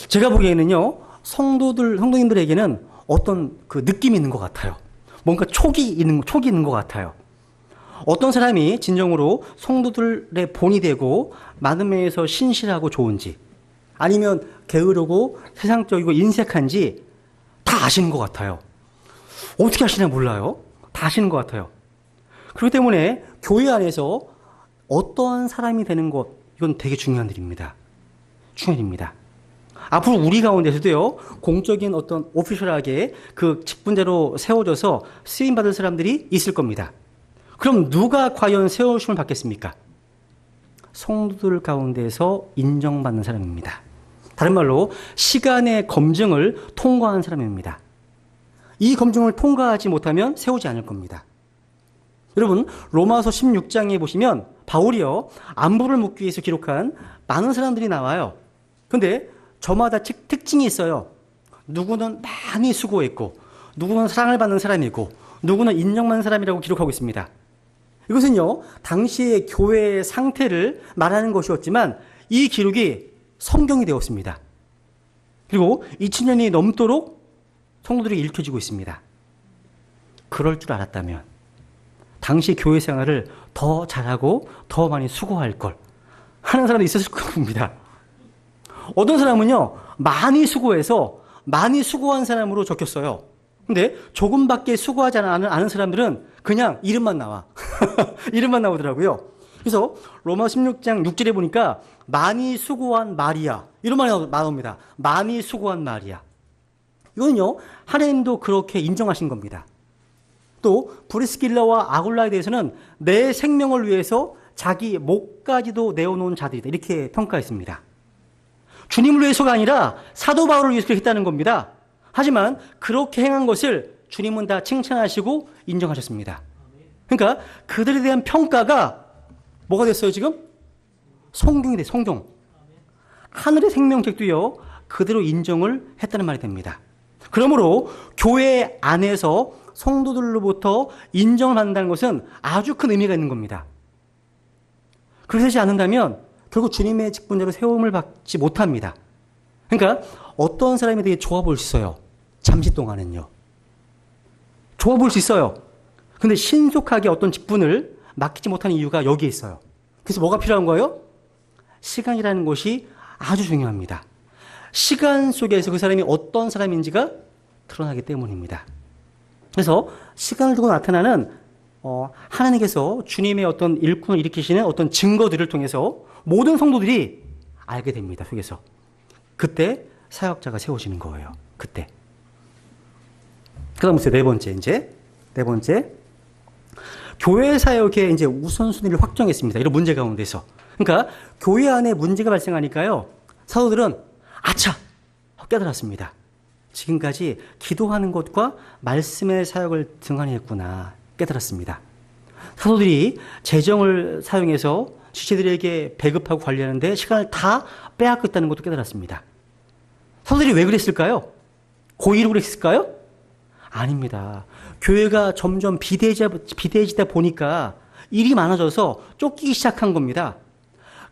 제가 보기에는요, 성도님들에게는 어떤 그 느낌이 있는 것 같아요. 뭔가 촉이 있는 것 같아요. 어떤 사람이 진정으로 성도들의 본이 되고 많은 면에서 신실하고 좋은지 아니면 게으르고 세상적이고 인색한지 다 아시는 것 같아요. 어떻게 아시나 몰라요. 다 아시는 것 같아요. 그렇기 때문에 교회 안에서 어떠한 사람이 되는 것, 이건 되게 중요한 일입니다. 중요한 일입니다. 앞으로 우리 가운데서도요, 공적인 어떤 오피셜하게 그 직분자로 세워져서 쓰임받을 사람들이 있을 겁니다. 그럼 누가 과연 세우심을 받겠습니까? 성도들 가운데서 인정받는 사람입니다. 다른 말로 시간의 검증을 통과한 사람입니다. 이 검증을 통과하지 못하면 세우지 않을 겁니다. 여러분, 로마서 16장에 보시면 바울이요, 안부를 묻기 위해서 기록한 많은 사람들이 나와요. 근데 저마다 특징이 있어요. 누구는 많이 수고했고, 누구는 사랑을 받는 사람이고, 누구는 인정받는 사람이라고 기록하고 있습니다. 이것은요, 당시의 교회의 상태를 말하는 것이었지만 이 기록이 성경이 되었습니다. 그리고 2000년이 넘도록 성도들이 읽혀지고 있습니다. 그럴 줄 알았다면 당시 교회 생활을 더 잘하고 더 많이 수고할 걸 하는 사람도 있었을 겁니다. 어떤 사람은요, 많이 수고해서 많이 수고한 사람으로 적혔어요. 근데 조금밖에 수고하지 않은 사람들은 그냥 이름만 나와. 이름만 나오더라고요. 그래서 로마 16장 6절에 보니까 많이 수고한 마리아, 이런 말이 나옵니다. 많이 수고한 마리아. 이거는요, 하나님도 그렇게 인정하신 겁니다. 또 브리스길라와 아굴라에 대해서는 내 생명을 위해서 자기 목까지도 내어놓은 자들이다, 이렇게 평가했습니다. 주님을 위해서가 아니라 사도 바울을 위해서 그렇게 했다는 겁니다. 하지만 그렇게 행한 것을 주님은 다 칭찬하시고 인정하셨습니다. 그러니까 그들에 대한 평가가 뭐가 됐어요, 지금? 성경이 돼, 성경. 하늘의 생명책도요, 그대로 인정을 했다는 말이 됩니다. 그러므로 교회 안에서 성도들로부터 인정을 받는다는 것은 아주 큰 의미가 있는 겁니다. 그렇게 되지 않는다면 결국 주님의 직분자로 세움을 받지 못합니다. 그러니까 어떤 사람이 되게 좋아 보일 수 있어요. 잠시 동안은요. 좋아 보일 수 있어요. 근데 신속하게 어떤 직분을 맡기지 못하는 이유가 여기에 있어요. 그래서 뭐가 필요한 거예요? 시간이라는 것이 아주 중요합니다. 시간 속에서 그 사람이 어떤 사람인지가 드러나기 때문입니다. 그래서 시간을 두고 나타나는 하나님께서 주님의 어떤 일꾼을 일으키시는 어떤 증거들을 통해서 모든 성도들이 알게 됩니다. 속에서. 그때 사역자가 세워지는 거예요. 그때. 그 다음 네 번째. 교회 사역의 이제 우선순위를 확정했습니다. 이런 문제 가운데서. 그러니까 교회 안에 문제가 발생하니까요, 사도들은 아차! 깨달았습니다. 지금까지 기도하는 것과 말씀의 사역을 등한히 했구나 깨달았습니다. 사도들이 재정을 사용해서 지체들에게 배급하고 관리하는데 시간을 다 빼앗겼다는 것도 깨달았습니다. 사도들이 왜 그랬을까요? 고의로 그랬을까요? 아닙니다. 교회가 점점 비대해지다 보니까 일이 많아져서 쫓기기 시작한 겁니다.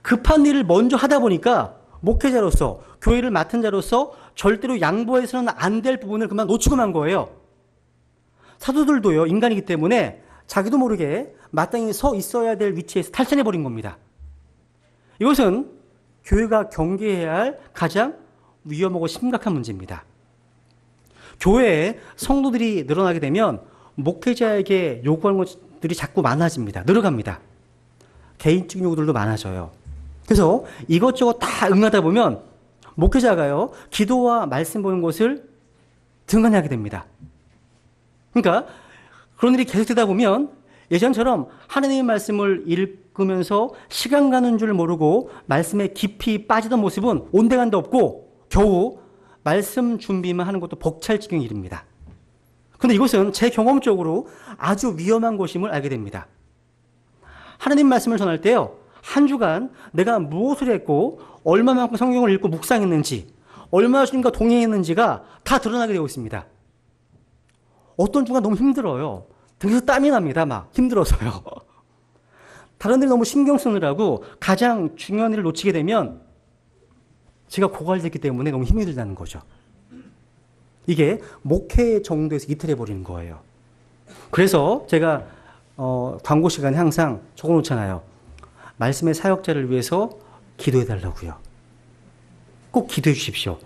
급한 일을 먼저 하다 보니까 목회자로서, 교회를 맡은 자로서 절대로 양보해서는 안 될 부분을 그만 놓치고 만 거예요. 사도들도요, 인간이기 때문에 자기도 모르게 마땅히 서 있어야 될 위치에서 탈선해버린 겁니다. 이것은 교회가 경계해야 할 가장 위험하고 심각한 문제입니다. 교회에 성도들이 늘어나게 되면 목회자에게 요구하는 것들이 자꾸 많아집니다. 늘어갑니다. 개인적인 요구들도 많아져요. 그래서 이것저것 다 응하다 보면 목회자가요, 기도와 말씀 보는 것을 등한히 하게 됩니다. 그러니까 그런 일이 계속되다 보면 예전처럼 하나님의 말씀을 읽으면서 시간 가는 줄 모르고 말씀에 깊이 빠지던 모습은 온데간데 없고 겨우 말씀 준비만 하는 것도 벅찰 지경에 이릅니다. 그런데 이것은 제 경험적으로 아주 위험한 것임을 알게 됩니다. 하나님 말씀을 전할 때요, 한 주간 내가 무엇을 했고 얼마만큼 성경을 읽고 묵상했는지, 얼마나 주님과 동행했는지가 다 드러나게 되고 있습니다. 어떤 주간 너무 힘들어요. 등에서 땀이 납니다. 막 힘들어서요. 다른 일 너무 신경 쓰느라고 가장 중요한 일을 놓치게 되면 제가 고갈됐기 때문에 너무 힘이 들다는 거죠. 이게 목회 정도에서 이탈해 버리는 거예요. 그래서 제가 광고 시간에 항상 적어놓잖아요. 말씀의 사역자를 위해서 기도해 달라고요. 꼭 기도해 주십시오.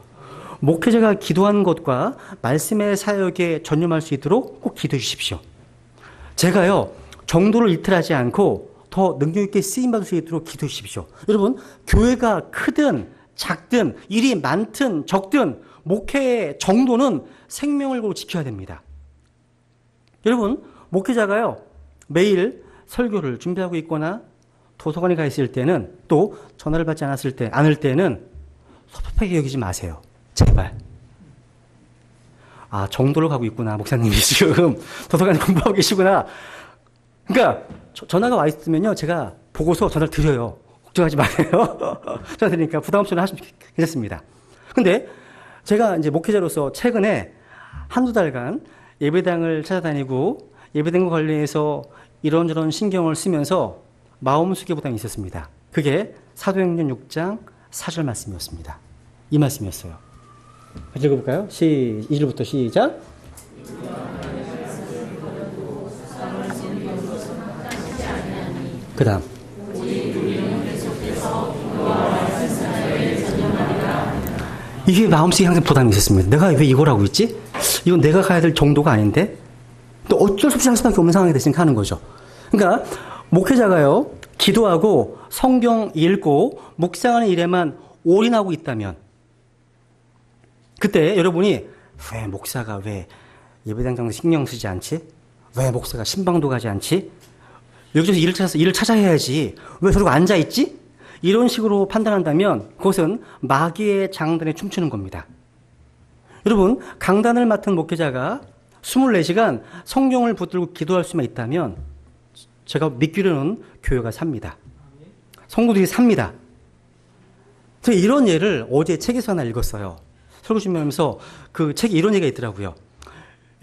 목회자가 기도하는 것과 말씀의 사역에 전념할 수 있도록 꼭 기도해 주십시오. 제가요, 정도를 이탈하지 않고 더 능력 있게 쓰임받을 수 있도록 기도해 주십시오. 여러분, 교회가 크든 작든 일이 많든 적든 목회의 정도는 생명을 걸고 지켜야 됩니다. 여러분, 목회자가요, 매일 설교를 준비하고 있거나 도서관에 가 있을 때는, 또 전화를 받지 않을 때는 섭섭하게 여기지 마세요. 제발. 아, 정도를 가고 있구나. 목사님이 지금 도서관에 공부하고 계시구나. 그러니까 전화가 와 있으면요, 제가 보고서 전화를 드려요. 걱정하지 마세요. 전화 드리니까 부담 없이 하시면 괜찮습니다. 근데 제가 이제 목회자로서 최근에 한두 달간 예배당을 찾아다니고 예배당과 관련해서 이런저런 신경을 쓰면서 마음속에 부담이 있었습니다. 그게 사도행전 6장 4절 말씀이었습니다. 이 말씀이었어요. 읽어볼까요? 2절부터 시작. 그 다음. 이게 마음속에 항상 부담이 있었습니다. 내가 왜 이걸 하고 있지? 이건 내가 가야 될 정도가 아닌데? 또 어쩔 수 없이 할 수밖에 없는 상황이 됐으니까 하는 거죠. 그러니까 목회자가요, 기도하고 성경 읽고 묵상하는 일에만 올인하고 있다면, 그때 여러분이 왜 목사가 왜 예배당 장소 신경 쓰지 않지? 왜 목사가 신방도 가지 않지? 여기저기서 일을 찾아야지. 왜 저러고 앉아있지? 이런 식으로 판단한다면 그것은 마귀의 장단에 춤추는 겁니다. 여러분, 강단을 맡은 목회자가 24시간 성경을 붙들고 기도할 수만 있다면 제가 믿기로는 교회가 삽니다. 성도들이 삽니다. 제가 이런 예를 어제 책에서 하나 읽었어요. 설교 준비하면서 그 책에 이런 얘기가 있더라고요.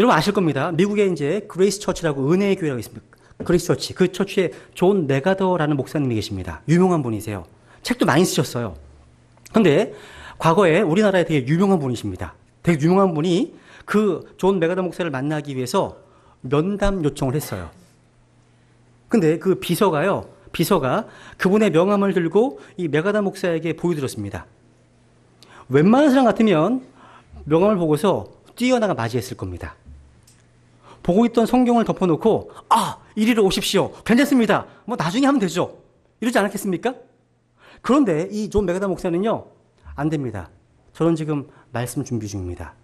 여러분 아실 겁니다. 미국에 이제 그레이스 처치라고 은혜의 교회라고 있습니다. 그레이스 처치. 그 처치에 존 메가더라는 목사님이 계십니다. 유명한 분이세요. 책도 많이 쓰셨어요. 근데 과거에 우리나라에 되게 유명한 분이십니다. 되게 유명한 분이 그 존 메가더 목사를 만나기 위해서 면담 요청을 했어요. 근데 그 비서가 그분의 명함을 들고 이 메가더 목사에게 보여드렸습니다. 웬만한 사람 같으면 명함을 보고서 뛰어나가 맞이했을 겁니다. 보고 있던 성경을 덮어놓고 이리로 오십시오. 괜찮습니다. 뭐 나중에 하면 되죠. 이러지 않았겠습니까? 그런데 이 존 메가더 목사는요, 안 됩니다. 저는 지금 말씀 준비 중입니다.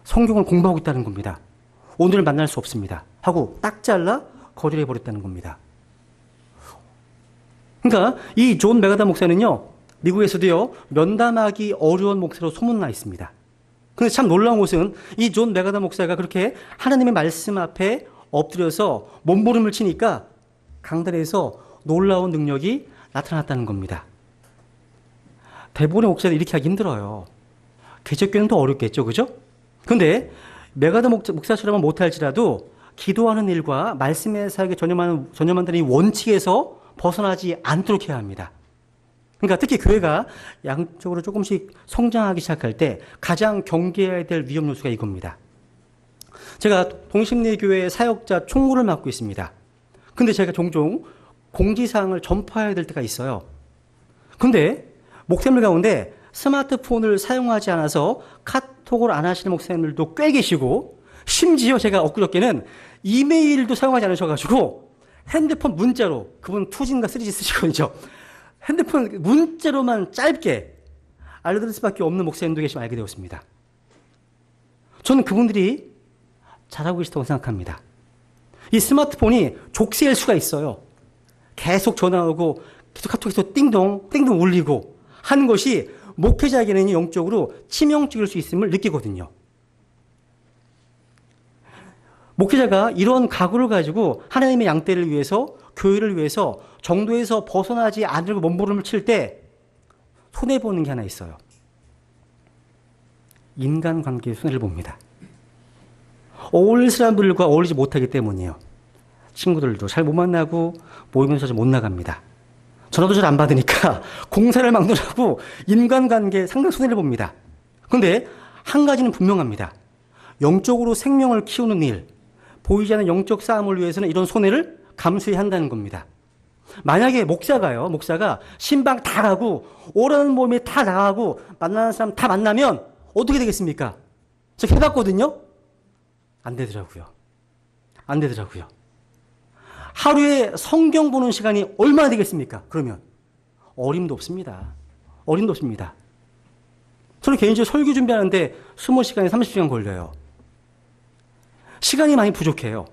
성경을 공부하고 있다는 겁니다. 오늘 만날 수 없습니다. 하고 딱 잘라 거절해 버렸다는 겁니다. 그러니까 이 존 메가더 목사는요, 미국에서도요, 면담하기 어려운 목사로 소문나 있습니다. 그런데 참 놀라운 것은 이 존 메가더 목사가 그렇게 하나님의 말씀 앞에 엎드려서 몸부림을 치니까 강단에서 놀라운 능력이 나타났다는 겁니다. 대부분의 목사들이 이렇게 하기 힘들어요. 개척교회는 더 어렵겠죠, 그죠? 그런데 메가더 목사처럼은 못할지라도 기도하는 일과 말씀의 사역에 전념한다는 이 원칙에서 벗어나지 않도록 해야 합니다. 그러니까 특히 교회가 양적으로 조금씩 성장하기 시작할 때 가장 경계해야 될 위험 요소가 이겁니다. 제가 동심리교회 사역자 총무를 맡고 있습니다. 근데 제가 종종 공지사항을 전파해야 될 때가 있어요. 근데 목사님들 가운데 스마트폰을 사용하지 않아서 카톡을 안 하시는 목사님들도 꽤 계시고, 심지어 제가 엊그저께는 이메일도 사용하지 않으셔가지고 핸드폰 문자로, 그분 2G인가 3G 쓰시거든요. 핸드폰 문자로만 짧게 알려드릴 수밖에 없는 목사님도 계시면 알게 되었습니다. 저는 그분들이 잘하고 계시다고 생각합니다. 이 스마트폰이 족쇄일 수가 있어요. 계속 전화 오고 계속 카톡에서 띵동 띵동 울리고 하는 것이 목회자에게는 영적으로 치명적일 수 있음을 느끼거든요. 목회자가 이런 각오를 가지고 하나님의 양떼를 위해서, 교회를 위해서 정도에서 벗어나지 않으려고 몸부림을 칠 때 손해보는 게 하나 있어요. 인간관계에 손해를 봅니다. 어울릴 사람들과 어울리지 못하기 때문이에요. 친구들도 잘 못 만나고 모이면서 잘 못 나갑니다. 전화도 잘 안 받으니까 공사를 막느라고 인간관계에 상당히 손해를 봅니다. 그런데 한 가지는 분명합니다. 영적으로 생명을 키우는 일, 보이지 않는 영적 싸움을 위해서는 이런 손해를 감수해야 한다는 겁니다. 만약에 목사가 신방 다 가고 오라는 몸이 다 나가고 만나는 사람 다 만나면 어떻게 되겠습니까? 저 해봤거든요. 안 되더라고요. 하루에 성경 보는 시간이 얼마나 되겠습니까? 그러면 어림도 없습니다. 어림도 없습니다. 저는 개인적으로 설교 준비하는데 20시간에 30시간 걸려요. 시간이 많이 부족해요.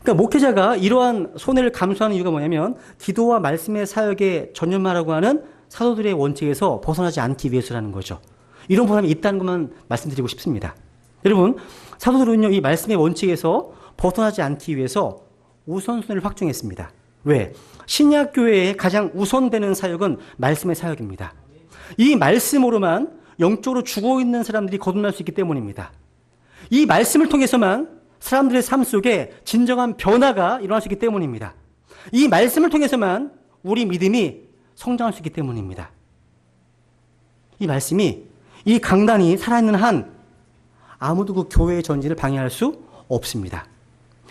그러니까 목회자가 이러한 손해를 감수하는 이유가 뭐냐면 기도와 말씀의 사역에 전념하라고 하는 사도들의 원칙에서 벗어나지 않기 위해서라는 거죠. 이런 보람이 있다는 것만 말씀드리고 싶습니다. 여러분, 사도들은요, 이 말씀의 원칙에서 벗어나지 않기 위해서 우선순위를 확정했습니다. 왜? 신약교회의 가장 우선되는 사역은 말씀의 사역입니다. 이 말씀으로만 영적으로 죽어있는 사람들이 거듭날 수 있기 때문입니다. 이 말씀을 통해서만 사람들의 삶 속에 진정한 변화가 일어날 수 있기 때문입니다. 이 말씀을 통해서만 우리 믿음이 성장할 수 있기 때문입니다. 이 말씀이, 이 강단이 살아있는 한 아무도 그 교회의 전진을 방해할 수 없습니다.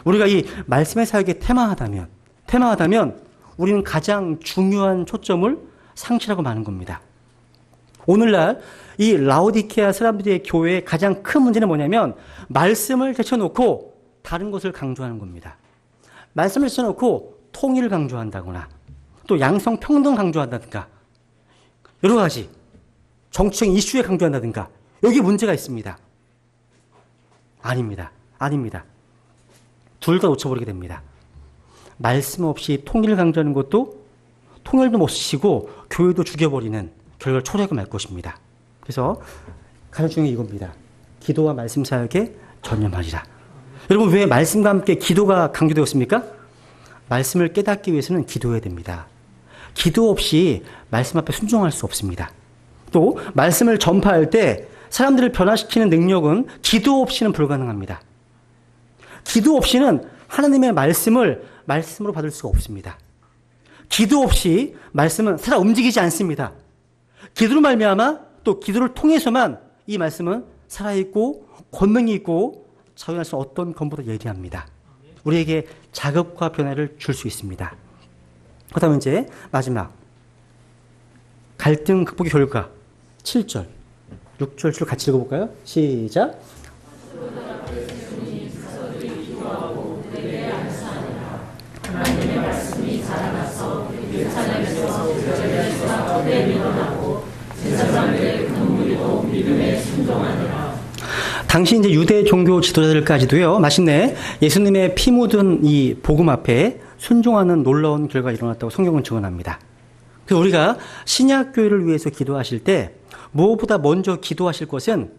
우리가 이 말씀의 사역에 태만하다면 우리는 가장 중요한 초점을 상실하고 마는 겁니다. 오늘날 이 라오디케아 사람들의 교회의 가장 큰 문제는 뭐냐면 말씀을 제쳐놓고 다른 것을 강조하는 겁니다. 말씀을 제쳐놓고 통일을 강조한다거나 또 양성평등 강조한다든가 여러 가지 정치적인 이슈에 강조한다든가 여기 문제가 있습니다. 아닙니다. 둘 다 놓쳐버리게 됩니다. 말씀 없이 통일을 강조하는 것도 통일도 못 시키고 교회도 죽여버리는 결과를 초래하고 말 것입니다. 그래서 가장 중요한 게 이겁니다. 기도와 말씀 사역에 전념하리라. 여러분, 왜 말씀과 함께 기도가 강조되었습니까? 말씀을 깨닫기 위해서는 기도해야 됩니다. 기도 없이 말씀 앞에 순종할 수 없습니다. 또 말씀을 전파할 때 사람들을 변화시키는 능력은 기도 없이는 불가능합니다. 기도 없이는 하나님의 말씀으로 받을 수가 없습니다. 기도 없이 말씀은 살아 움직이지 않습니다. 기도로 말미암아 또 기도를 통해서만 이 말씀은 살아있고 권능이 있고 자유할 수 어떤 것보다 예리합니다. 우리에게 자극과 변화를 줄 수 있습니다. 그다음에 이제 마지막 갈등 극복의 결과 7절, 6절 줄 같이 읽어볼까요? 시작. 당시 이제 유대 종교 지도자들까지도요, 마침내 예수님의 피 묻은 이 복음 앞에 순종하는 놀라운 결과가 일어났다고 성경은 증언합니다. 그래서 우리가 신약교회를 위해서 기도하실 때 무엇보다 먼저 기도하실 것은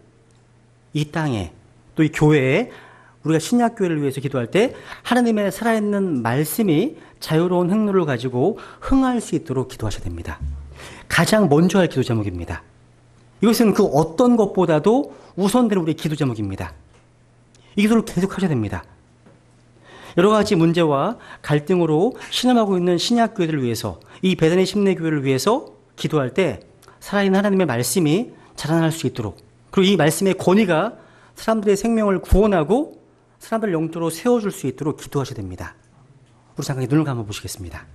이 땅에 또 이 교회에 우리가 신약교회를 위해서 기도할 때 하나님의 살아있는 말씀이 자유로운 행로를 가지고 흥할 수 있도록 기도하셔야 됩니다. 가장 먼저 할 기도 제목입니다. 이것은 그 어떤 것보다도 우선되는 우리의 기도 제목입니다. 이 기도를 계속 하셔야 됩니다. 여러 가지 문제와 갈등으로 신음하고 있는 신약교회들을 위해서 이 베드레 심내교회를 위해서 기도할 때 살아있는 하나님의 말씀이 자라날 수 있도록 그리고 이 말씀의 권위가 사람들의 생명을 구원하고 사람들을 영적으로 세워줄 수 있도록 기도하셔야 됩니다. 우리 잠깐 눈을 감아 보시겠습니다.